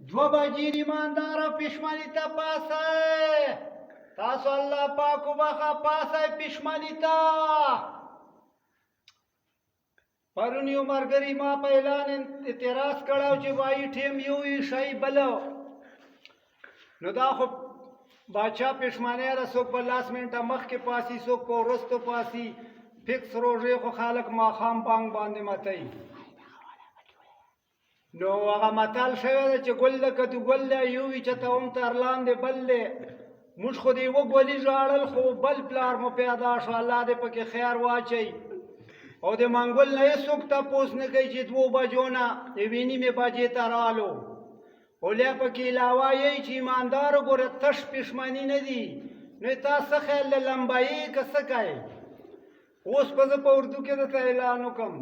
دو بجې ایمانداره پښمني ته پاسئ. تاسو الله پاک وبخه پاسئ پښمني ته. پرون یو ملګري ما په اعلان اعتراض کړی چې وایي ټیم یو یې شی بله. نو دا خو باچا پښمنۍ ده، څوک په 10 منټه مخکې پاسي، څوک په وروستو پاسي. فکس روژې خو خلک ماښام بانګ باندې متئ. نو هغه متل شوی ده چې ګل لکه د ګل دی، یو وي چې ته هم تر لاندې بل دی. موږ خو د یوه ګولي ژاړل، خو بل پلار مو پیدا شو، الله دې پکې خیر واچوي. او د منګل نه هېڅوک تپوس نه کوي چې 2 بجو نه 1:30 بجې ته رالو. اولیا پکې علاوه یې چې ایماندار ګوره تش پښمني نه دي. نو تا څه خیال له لمبایي که څه کوې؟ اوس به زه په اردو کې درته اعلان وکړم.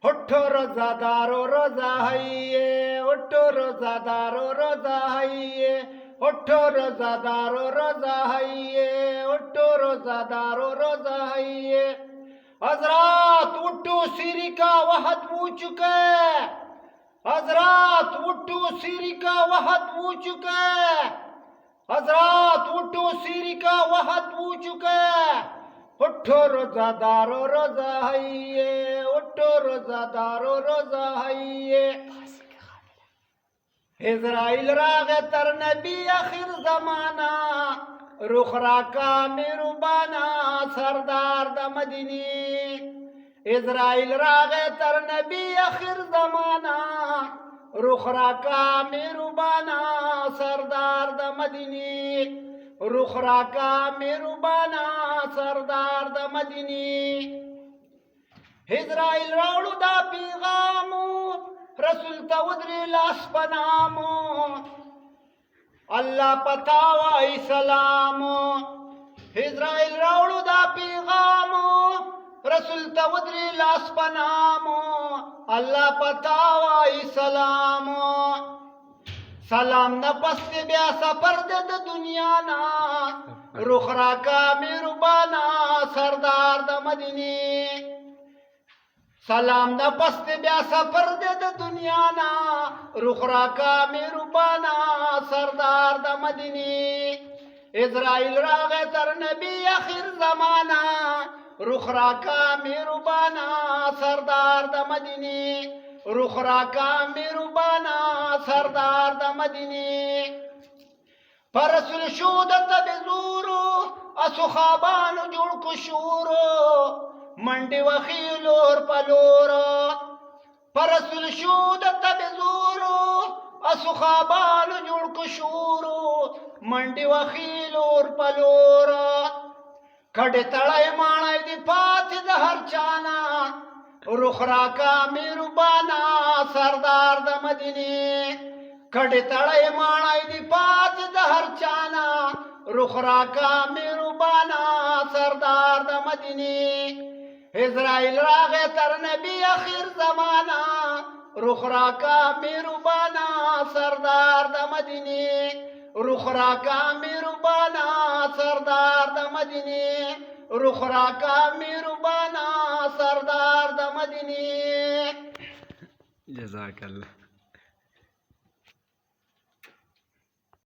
هټو روزادارو روزه هیې، هټو روزادارو روزه هیې، هټو روزادارو روزه هیې، هټو روزادارو روزه هیې. حضرات اٹھو سیری کا وحد ہو چکا ہے، حضرات اٹھو سیری کا وحد ہو چکا ہے، حضرات اٹھو سیری کا وحد ہو چکا ہے. اٹھو روزہ دارو روزہ ہیے، اٹھو روزہ دارو روزہ ہیے. اسرائیل راغ تر نبی آخر زمانہ، رخ راکا میروبانا سردار دا مدینی. اسرائیل راغ تر نبی آخر زمانہ، رخ راکا میروبانا سردار دا مدینی. رخ راکا میروبانا سردار دا مدینی. اسرائیل راوڑو دا پیغامو، رسول تا ودری لاس پنامو. اللہ پتاوائی سلامو. اسرائیل راوڑو دا پیغامو، رسول تا ودری لاس پنامو. اللہ پتاوائی سلامو. سلام نا پست بیا سفر دے دا دنیا نا، رخ راکا میروبانا سردار دا مدینی. سلام نا پست بیا سفر دے دا دنیا نا، رخ راکا میروبانا سردار دا مدینی. اسرائیل راغ تر نبی آخر زمانہ، رخ راکا میروبانا سردار دا مدینی. رخ راکا میروبانا سردار دا مدینی. پر رسول شودت بزورو، اسو خوابانو جوڑ کشورو، منڈی وخیلور پلورو. پر رسول شودت بزورو، اسو خوابانو جوڑ کشورو، منڈی وخیلور پلورو. کھڑے تڑائی مانائی دی پاتی دا ہر چانا، رخ راکا میروبانا سردار دا مدینی. کھڑے تڑائی مانائی دی پاتی دا ہر چانا، رخ راکا میروبانا سردار دا مدینی. اسرائیل راغ تر نبی آخر زمانہ، رخ راکا میروبانا سردار دا مدینی. رخ راکا میروبانا سردار دا مدینی. رخ راکا میروبانا سردار دا مدینی. جزاک اللہ.